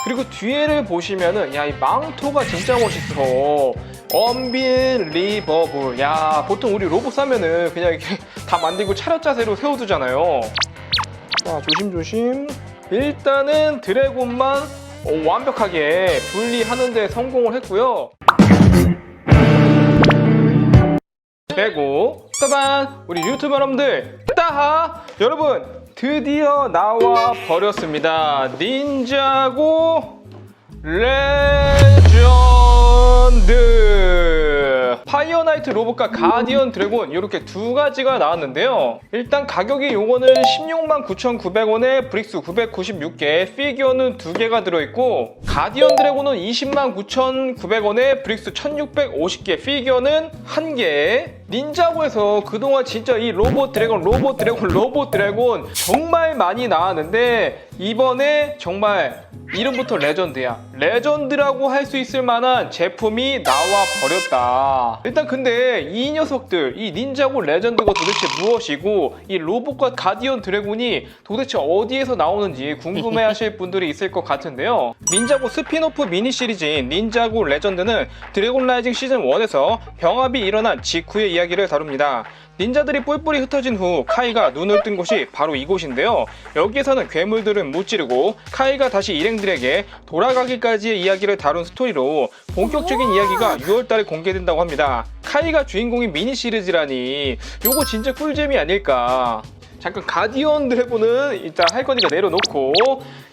그리고 뒤에를 보시면은 야, 이 망토가 진짜 멋있어. 언빌리버블. 야, 보통 우리 로봇 사면은 그냥 이렇게 다 만들고 차렷 자세로 세워두잖아요. 자, 조심조심. 일단은 드래곤만 완벽하게 분리하는 데 성공을 했고요. 빼고 따단! 우리 유튜버 여러분들 따하! 여러분 드디어 나와 버렸습니다. 닌자고 레전드 파이어나이트 로봇과 가디언 드래곤 이렇게 두 가지가 나왔는데요. 일단 가격이 요거는 169,900원에 브릭스 996개, 피규어는 2개가 들어있고, 가디언 드래곤은 209,900원에 브릭스 1650개, 피규어는 1개. 닌자고에서 그동안 진짜 이 로봇 드래곤 정말 많이 나왔는데, 이번에 정말 이름부터 레전드야. 레전드라고 할 수 있을 만한 제품이 나와 버렸다. 일단 근데 이 녀석들, 이 닌자고 레전드가 도대체 무엇이고, 이 로봇과 가디언 드래곤이 도대체 어디에서 나오는지 궁금해 하실 분들이 있을 것 같은데요. 닌자고 스피노프 미니 시리즈인 닌자고 레전드는 드래곤 라이징 시즌 1에서 병합이 일어난 직후의 이야기를 다룹니다. 닌자들이 뿔뿔이 흩어진 후 카이가 눈을 뜬 곳이 바로 이곳인데요. 여기에서는 괴물들은 무찌르고 카이가 다시 일행들에게 돌아가기까지의 이야기를 다룬 스토리로 본격적인 이야기가 6월달에 공개된다고 합니다. 카이가 주인공인 미니 시리즈라니 요거 진짜 꿀잼이 아닐까. 잠깐 가디언 드래곤은 일단 할 거니까 내려놓고,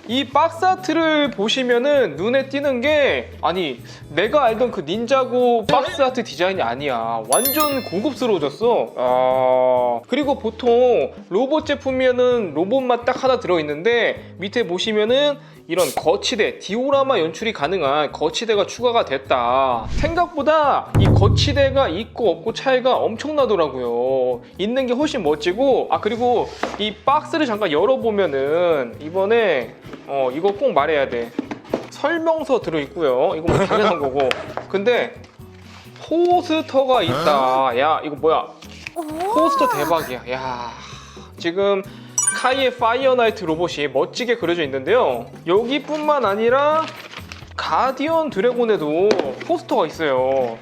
이 박스 아트를 보시면은 눈에 띄는 게, 아니 내가 알던 그 닌자고 박스 아트 디자인이 아니야. 완전 고급스러워졌어. 그리고 보통 로봇 제품이면은 로봇만 딱 하나 들어있는데, 밑에 보시면은 이런 거치대, 디오라마 연출이 가능한 거치대가 추가가 됐다. 생각보다 이 거치대가 있고 없고 차이가 엄청나더라고요. 있는 게 훨씬 멋지고, 그리고 이 박스를 잠깐 열어보면은 이번에 이거 꼭 말해야 돼. 설명서 들어있고요. 이거 뭐 당연한 거고. 근데 포스터가 있다. 야, 이거 뭐야? 포스터 대박이야. 야, 지금 카이의 파이어나이트 로봇이 멋지게 그려져 있는데요. 여기뿐만 아니라 가디언 드래곤에도 포스터가 있어요.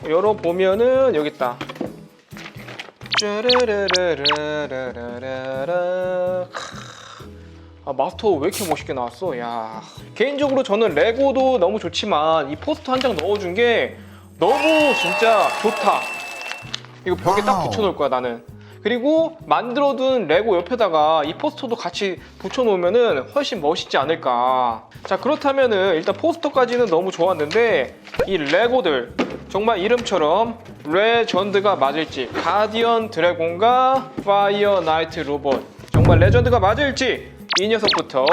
열어보면은 여기 있다. 마스터 왜 이렇게 멋있게 나왔어? 야, 개인적으로 저는 레고도 너무 좋지만 이 포스터 한 장 넣어준 게 너무 진짜 좋다. 이거 벽에 딱 붙여놓을 거야 나는. 그리고 만들어둔 레고 옆에다가 이 포스터도 같이 붙여놓으면은 훨씬 멋있지 않을까. 자, 그렇다면은 일단 포스터까지는 너무 좋았는데, 이 레고들 정말 이름처럼 레전드가 맞을지, 가디언 드래곤과 파이어 나이트 로봇 정말 레전드가 맞을지 이 녀석부터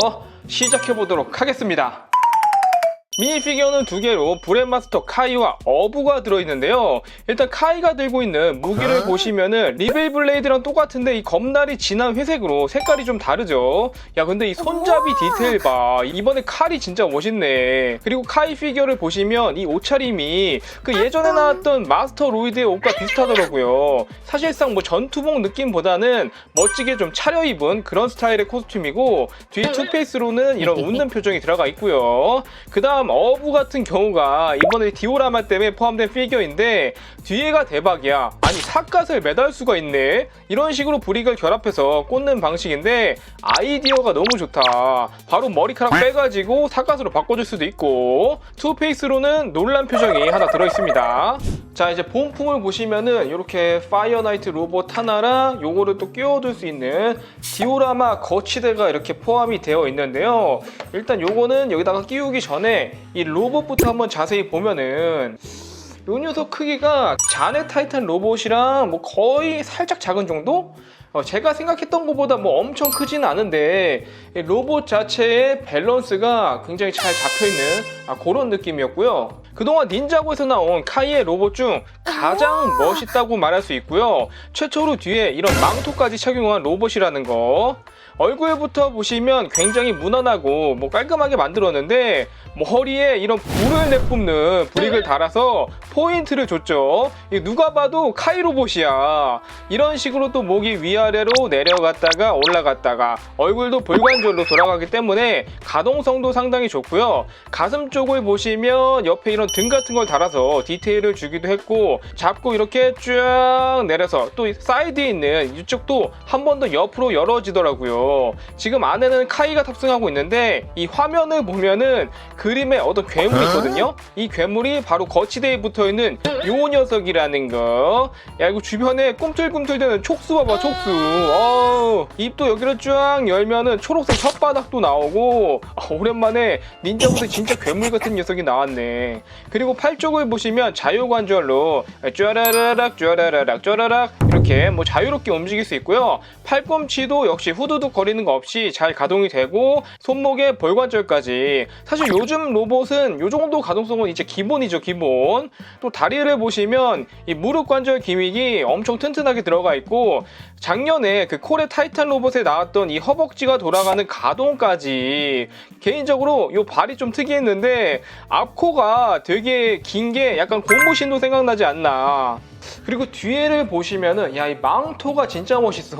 시작해보도록 하겠습니다. 미니피규어는 2개로 브랜마스터 카이와 어부가 들어있는데요. 일단 카이가 들고 있는 무기를 보시면은 리벨 블레이드랑 똑같은데 이 검날이 진한 회색으로 색깔이 좀 다르죠. 야, 근데 이 손잡이 디테일 봐. 이번에 칼이 진짜 멋있네. 그리고 카이 피규어를 보시면 이 옷차림이 그 예전에 나왔던 마스터 로이드의 옷과 비슷하더라고요. 사실상 뭐 전투복 느낌보다는 멋지게 좀 차려입은 그런 스타일의 코스튬이고, 뒤에 투페이스로는 이런 웃는 표정이 들어가 있고요. 그 다음 어부 같은 경우가 이번에 디오라마 때문에 포함된 피규어인데, 뒤에가 대박이야. 아니 삿갓을 매달 수가 있네. 이런 식으로 브릭을 결합해서 꽂는 방식인데 아이디어가 너무 좋다. 바로 머리카락 빼가지고 삿갓으로 바꿔줄 수도 있고, 투페이스로는 놀란 표정이 하나 들어있습니다. 자, 이제 본품을 보시면은 이렇게 파이어나이트 로봇 하나랑 요거를 또 끼워둘 수 있는 디오라마 거치대가 이렇게 포함이 되어 있는데요. 일단 요거는 여기다가 끼우기 전에 이 로봇부터 한번 자세히 보면은 요 녀석 크기가 자네 타이탄 로봇이랑 뭐 거의 살짝 작은 정도? 제가 생각했던 것보다 뭐 엄청 크지는 않은데 로봇 자체의 밸런스가 굉장히 잘 잡혀있는 그런 느낌이었고요. 그동안 닌자고에서 나온 카이의 로봇 중 가장 멋있다고 말할 수 있고요. 최초로 뒤에 이런 망토까지 착용한 로봇이라는 거. 얼굴부터 보시면 굉장히 무난하고 뭐 깔끔하게 만들었는데 뭐 허리에 이런 불을 내뿜는 브릭을 달아서 포인트를 줬죠. 누가 봐도 카이 로봇이야. 이런 식으로 또 목이 위아래로 내려갔다가 올라갔다가 얼굴도 볼관절로 돌아가기 때문에 가동성도 상당히 좋고요. 가슴 쪽을 보시면 옆에 이런 등 같은 걸 달아서 디테일을 주기도 했고, 잡고 이렇게 쭉 내려서 또 사이드에 있는 이쪽도 한 번 더 옆으로 열어지더라고요. 지금 안에는 카이가 탑승하고 있는데 이 화면을 보면은 그림에 어떤 괴물이 있거든요. 이 괴물이 바로 거치대에 붙어있는 요 녀석이라는 거. 야, 이거 주변에 꿈틀꿈틀대는 촉수 봐봐, 촉수. 입도 여기를 쫙 열면은 초록색 혓바닥도 나오고, 오랜만에 닌자보다 진짜 괴물 같은 녀석이 나왔네. 그리고 팔 쪽을 보시면 자유관절로 쫘라라락 쫘라라락 쫘라락 이렇게 뭐 자유롭게 움직일 수 있고요. 팔꿈치도 역시 후두둑 거리는 거 없이 잘 가동이 되고, 손목에 볼관절까지. 사실 요즘 로봇은 요 정도 가동성은 이제 기본이죠, 기본. 또 다리를 보시면 이 무릎 관절 기믹이 엄청 튼튼하게 들어가 있고, 작년에 그 콜의 타이탄 로봇에 나왔던 이 허벅지가 돌아가는 가동까지. 개인적으로 이 발이 좀 특이했는데 앞코가 되게 긴 게 약간 고무신도 생각나지 않나. 그리고 뒤에를 보시면은 야, 이 망토가 진짜 멋있어.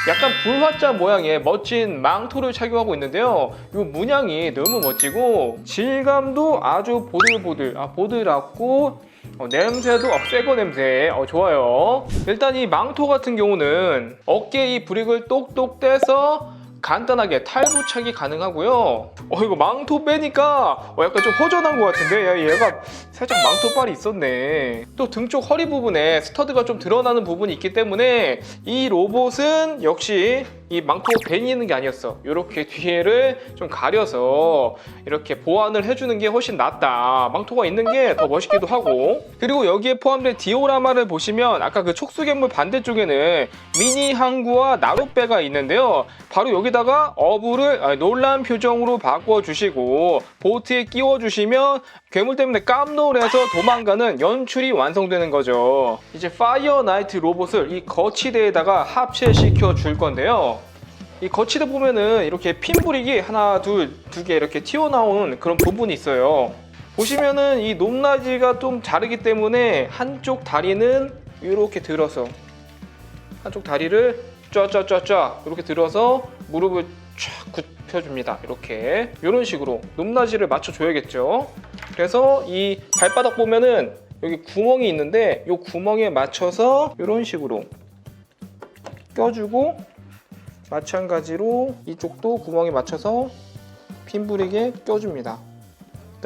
약간 불화자 모양의 멋진 망토를 착용하고 있는데요. 이 문양이 너무 멋지고 질감도 아주 보들보들, 보들하고 냄새도 새거 냄새 좋아요. 일단 이 망토 같은 경우는 어깨에 이 브릭을 똑똑 떼서 간단하게 탈부착이 가능하고요. 이거 망토 빼니까 약간 좀 허전한 것 같은데, 야, 얘가 살짝 망토빨이 있었네. 또 등 쪽 허리 부분에 스터드가 좀 드러나는 부분이 있기 때문에 이 로봇은 역시 이 망토가 괜히 있는 게 아니었어. 이렇게 뒤에를 좀 가려서 이렇게 보완을 해주는 게 훨씬 낫다. 망토가 있는 게 더 멋있기도 하고. 그리고 여기에 포함된 디오라마를 보시면 아까 그 촉수괴물 반대쪽에는 미니 항구와 나룻배가 있는데요. 바로 여기다가 어부를 놀란 표정으로 바꿔주시고 보트에 끼워주시면 괴물 때문에 깜놀해서 도망가는 연출이 완성되는 거죠. 이제 파이어 나이트 로봇을 이 거치대에다가 합체시켜 줄 건데요. 이 거치대 보면은 이렇게 핀 브릭이 하나, 두 개 이렇게 튀어나오는 그런 부분이 있어요. 보시면은 이 높낮이가 좀 다르기 때문에 한쪽 다리는 이렇게 들어서, 한쪽 다리를 쫙쫙쫙쫙 이렇게 들어서 무릎을 쫙 굽혀줍니다. 이렇게 이런 식으로 높낮이를 맞춰줘야겠죠. 그래서 이 발바닥 보면은 여기 구멍이 있는데 이 구멍에 맞춰서 이런 식으로 껴주고, 마찬가지로 이쪽도 구멍에 맞춰서 핀브릭에 껴줍니다.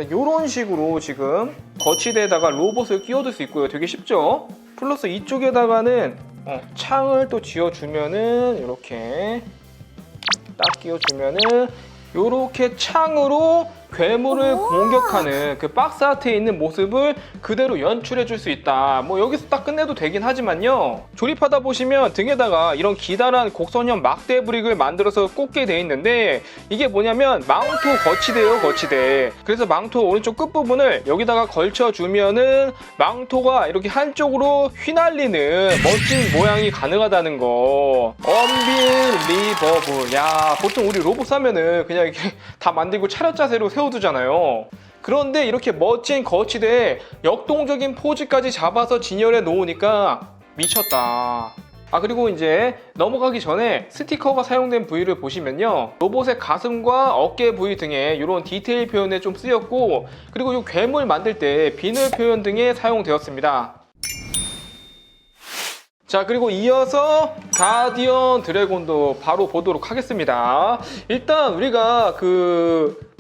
이런 식으로 지금 거치대에다가 로봇을 끼워둘 수 있고요. 되게 쉽죠? 플러스 이쪽에다가는 창을 또 지어주면은 이렇게 딱 끼워주면은 이렇게 창으로 괴물을 공격하는 그 박스 아트에 있는 모습을 그대로 연출해 줄 수 있다. 뭐 여기서 딱 끝내도 되긴 하지만요, 조립하다 보시면 등에다가 이런 기다란 곡선형 막대 브릭을 만들어서 꽂게 돼 있는데, 이게 뭐냐면 망토 거치대예요, 거치대. 그래서 망토 오른쪽 끝부분을 여기다가 걸쳐주면은 망토가 이렇게 한쪽으로 휘날리는 멋진 모양이 가능하다는 거. 언빌리버블. 야, 보통 우리 로봇 사면은 그냥 이렇게 다 만들고 차렷 자세로 세워두잖아요. 그런데 이렇게 멋진 거치대에 역동적인 포즈까지 잡아서 진열해 놓으니까 미쳤다. 그리고 이제 넘어가기 전에 스티커가 사용된 부위를 보시면요, 로봇의 가슴과 어깨 부위 등에 이런 디테일 표현에 좀 쓰였고, 그리고 이 괴물 만들 때 비늘 표현 등에 사용되었습니다. 자, 그리고 이어서 가디언 드래곤도 바로 보도록 하겠습니다. 일단 우리가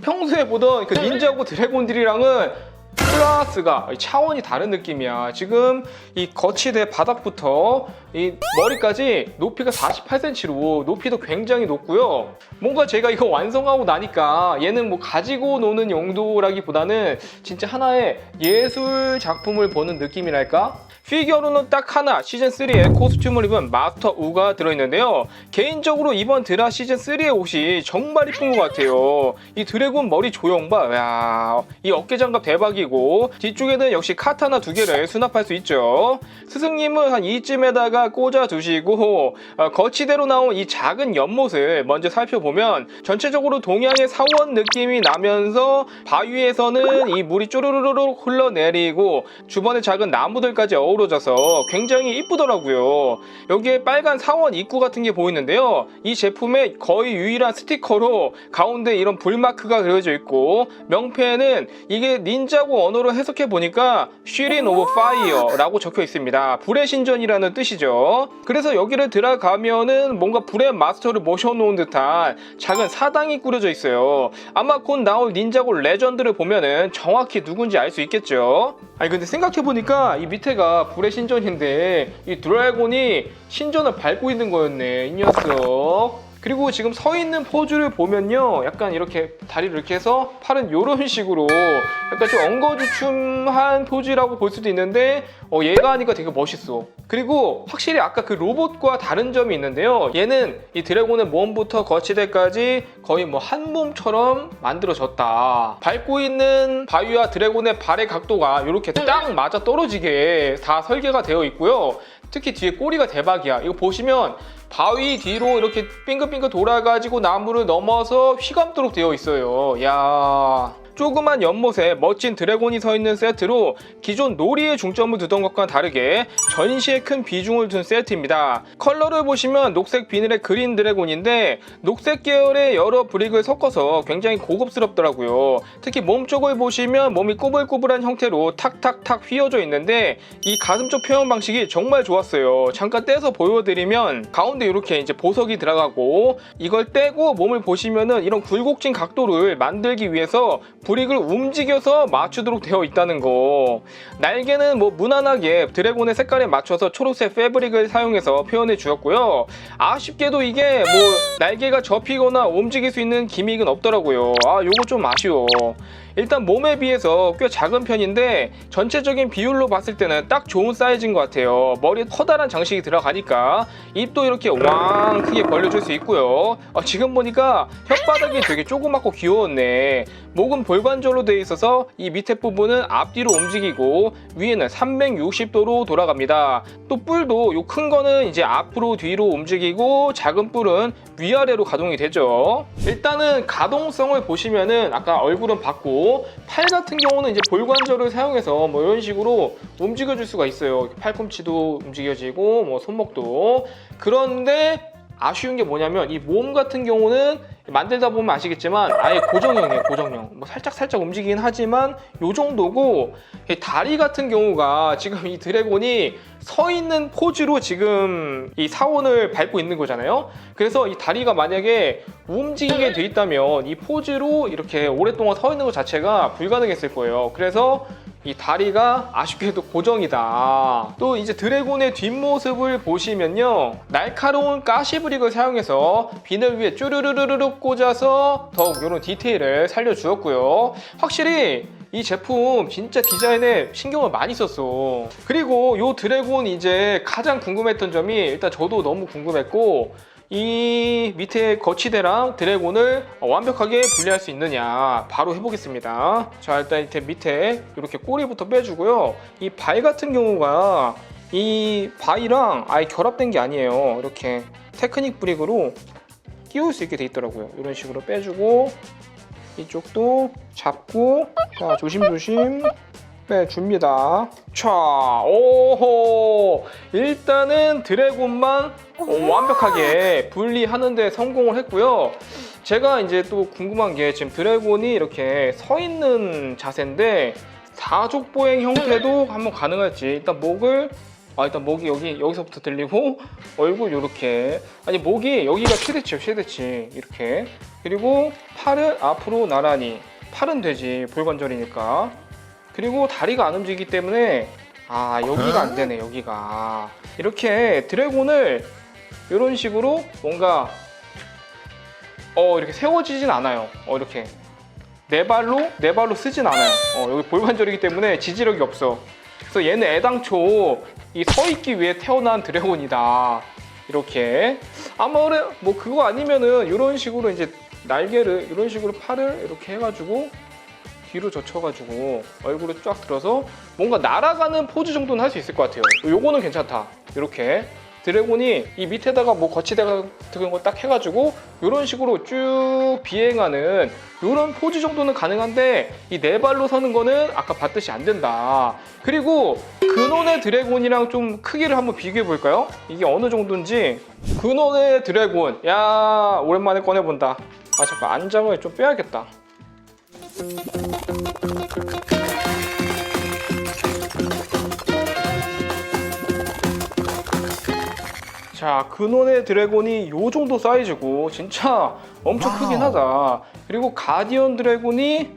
평소에 보던 그 닌자고 드래곤들이랑은 클래스가 차원이 다른 느낌이야. 지금 이 거치대 바닥부터 이 머리까지 높이가 48cm로 높이도 굉장히 높고요. 뭔가 제가 이거 완성하고 나니까 얘는 뭐 가지고 노는 용도라기보다는 진짜 하나의 예술 작품을 보는 느낌이랄까? 피규어로는 딱 하나 시즌3에 코스튬을 입은 마스터 우가 들어있는데요. 개인적으로 이번 드라 시즌3의 옷이 정말 이쁜 것 같아요. 이 드래곤 머리 조형봐. 야, 이 어깨장갑 대박이고 뒤쪽에는 역시 카타나 2개를 수납할 수 있죠. 스승님은 한 이쯤에다가 꽂아두시고 거치대로 나온 이 작은 연못을 먼저 살펴보면 전체적으로 동양의 사원 느낌이 나면서 바위에서는 이 물이 쪼르르륵 흘러내리고 주변에 작은 나무들까지 어우러져서 굉장히 이쁘더라고요. 여기에 빨간 사원 입구 같은 게 보이는데요. 이 제품의 거의 유일한 스티커로 가운데 이런 불마크가 그려져 있고 명패에는 이게 닌자고 언어로 해석해 보니까 Shrin of Fire 라고 적혀 있습니다. 불의 신전이라는 뜻이죠. 그래서 여기를 들어가면은 뭔가 불의 마스터를 모셔놓은 듯한 작은 사당이 꾸려져 있어요. 아마 곧 나올 닌자고 레전드를 보면은 정확히 누군지 알 수 있겠죠. 아니 근데 생각해보니까 이 밑에가 불의 신전인데 이 드래곤이 신전을 밟고 있는 거였네, 이 녀석. 그리고 지금 서 있는 포즈를 보면요, 약간 이렇게 다리를 이렇게 해서 팔은 이런 식으로 약간 좀 엉거주춤한 포즈라고 볼 수도 있는데 얘가 하니까 되게 멋있어. 그리고 확실히 아까 그 로봇과 다른 점이 있는데요, 얘는 이 드래곤의 몸부터 거치대까지 거의 뭐 한 몸처럼 만들어졌다. 밟고 있는 바위와 드래곤의 발의 각도가 이렇게 딱 맞아 떨어지게 다 설계가 되어 있고요. 특히 뒤에 꼬리가 대박이야. 이거 보시면 바위 뒤로 이렇게 빙글빙글 돌아가지고 나무를 넘어서 휘감도록 되어 있어요. 야, 조그만 연못에 멋진 드래곤이 서 있는 세트로 기존 놀이에 중점을 두던 것과 다르게 전시에 큰 비중을 둔 세트입니다. 컬러를 보시면 녹색 비늘의 그린 드래곤인데 녹색 계열의 여러 브릭을 섞어서 굉장히 고급스럽더라고요. 특히 몸 쪽을 보시면 몸이 꾸불꾸불한 형태로 탁탁탁 휘어져 있는데 이 가슴 쪽 표현 방식이 정말 좋았어요. 잠깐 떼서 보여드리면 가운데 이렇게 이제 보석이 들어가고 이걸 떼고 몸을 보시면은 이런 굴곡진 각도를 만들기 위해서 브릭을 움직여서 맞추도록 되어 있다는 거. 날개는 뭐 무난하게 드래곤의 색깔에 맞춰서 초록색 패브릭을 사용해서 표현해 주었고요. 아쉽게도 이게 뭐 날개가 접히거나 움직일 수 있는 기믹은 없더라고요. 아, 요거 좀 아쉬워. 일단 몸에 비해서 꽤 작은 편인데 전체적인 비율로 봤을 때는 딱 좋은 사이즈인 것 같아요. 머리에 커다란 장식이 들어가니까 입도 이렇게 왕 크게 벌려줄 수 있고요. 지금 보니까 혓바닥이 되게 조그맣고 귀여웠네. 목은 볼관절로 되어 있어서 이 밑에 부분은 앞뒤로 움직이고 위에는 360도로 돌아갑니다. 또 뿔도 요 큰 거는 이제 앞으로 뒤로 움직이고 작은 뿔은 위아래로 가동이 되죠. 일단은 가동성을 보시면은 아까 얼굴은 봤고 팔 같은 경우는 이제 볼관절을 사용해서 뭐 이런 식으로 움직여줄 수가 있어요. 팔꿈치도 움직여지고 뭐 손목도. 그런데 아쉬운 게 뭐냐면 이 몸 같은 경우는 만들다 보면 아시겠지만 아예 고정형이에요. 고정형. 뭐 살짝 움직이긴 하지만 요 정도고, 다리 같은 경우가 지금 이 드래곤이 서 있는 포즈로 지금 이 사원을 밟고 있는 거잖아요. 그래서 이 다리가 만약에 움직이게 돼 있다면 이 포즈로 이렇게 오랫동안 서 있는 것 자체가 불가능했을 거예요. 그래서 이 다리가 아쉽게도 고정이다. 또 이제 드래곤의 뒷모습을 보시면요, 날카로운 가시브릭을 사용해서 비늘 위에 쭈르르르르 꽂아서 더욱 이런 디테일을 살려주었고요. 확실히 이 제품 진짜 디자인에 신경을 많이 썼어. 그리고 이 드래곤 이제 가장 궁금했던 점이, 일단 저도 너무 궁금했고, 이 밑에 거치대랑 드래곤을 완벽하게 분리할 수 있느냐 바로 해보겠습니다. 자, 일단 밑에 이렇게 꼬리부터 빼주고요. 이 발 같은 경우가 이 바위랑 아예 결합된 게 아니에요. 이렇게 테크닉 브릭으로 끼울 수 있게 돼 있더라고요. 이런 식으로 빼주고 이쪽도 잡고, 자, 조심조심 빼줍니다. 자, 오호, 일단은 드래곤만 완벽하게 분리하는 데 성공을 했고요. 제가 이제 또 궁금한 게, 지금 드래곤이 이렇게 서 있는 자세인데 사족보행 형태도 한번 가능할지. 일단 목이 여기서부터 들리고, 얼굴 요렇게, 아니 목이 여기가 최대치 이렇게. 그리고 팔은 앞으로 나란히, 팔은 되지 볼관절이니까. 그리고 다리가 안 움직이기 때문에 여기가 안 되네. 여기가 이렇게 드래곤을 이런 식으로 뭔가 이렇게 세워지진 않아요. 이렇게 네 발로 쓰진 않아요. 여기 볼관절이기 때문에 지지력이 없어. 그래서 얘는 애당초 이 서 있기 위해 태어난 드래곤이다. 이렇게 아무래 뭐 그거 아니면은 이런 식으로 이제 날개를 이런 식으로 팔을 이렇게 해가지고 뒤로 젖혀가지고 얼굴을 쫙 들어서 뭔가 날아가는 포즈 정도는 할 수 있을 것 같아요. 요거는 괜찮다. 이렇게 드래곤이 이 밑에다가 뭐 거치대 같은 거 딱 해가지고 이런 식으로 쭉 비행하는 이런 포즈 정도는 가능한데 이 네 발로 서는 거는 아까 봤듯이 안 된다. 그리고 근원의 드래곤이랑 좀 크기를 한번 비교해 볼까요? 이게 어느 정도인지. 근원의 드래곤, 야 오랜만에 꺼내본다. 아 잠깐 안장을 좀 빼야겠다. 자, 근원의 드래곤이 요 정도 사이즈고 진짜 엄청 크긴 하다. 그리고 가디언 드래곤이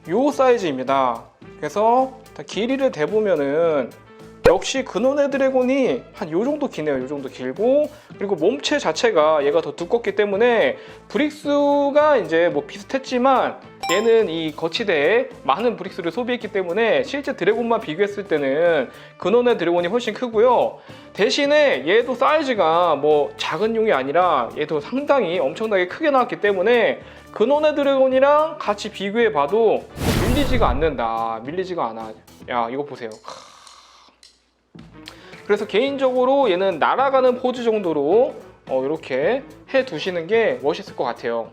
요 사이즈입니다. 그래서 길이를 대보면은 역시 근원의 드래곤이 한 요 정도 기네요. 요 정도 길고, 그리고 몸체 자체가 얘가 더 두껍기 때문에 브릭스가 이제 뭐 비슷했지만 얘는 이 거치대에 많은 브릭스를 소비했기 때문에 실제 드래곤만 비교했을 때는 근원의 드래곤이 훨씬 크고요. 대신에 얘도 사이즈가 뭐 작은 용이 아니라 얘도 상당히 엄청나게 크게 나왔기 때문에 근원의 드래곤이랑 같이 비교해 봐도 밀리지가 않는다. 밀리지가 않아. 야 이거 보세요. 그래서 개인적으로 얘는 날아가는 포즈 정도로 이렇게 해 두시는 게 멋있을 것 같아요.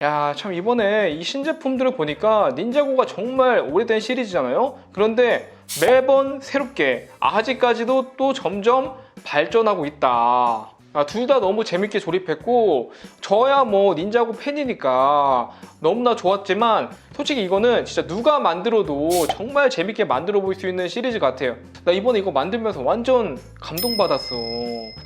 야, 참 이번에 이 신제품들을 보니까 닌자고가 정말 오래된 시리즈잖아요. 그런데 매번 새롭게 아직까지도 또 점점 발전하고 있다. 둘 다 너무 재밌게 조립했고 저야 뭐 닌자고 팬이니까 너무나 좋았지만 솔직히 이거는 진짜 누가 만들어도 정말 재밌게 만들어 볼 수 있는 시리즈 같아요. 나 이번에 이거 만들면서 완전 감동받았어.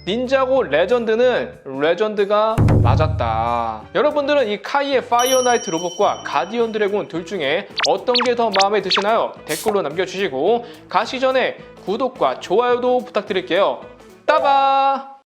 닌자고 레전드는 레전드가 맞았다. 여러분들은 이 카이의 파이어 나이트 로봇과 가디언 드래곤 둘 중에 어떤 게 더 마음에 드시나요? 댓글로 남겨주시고 가시기 전에 구독과 좋아요도 부탁드릴게요. 따바!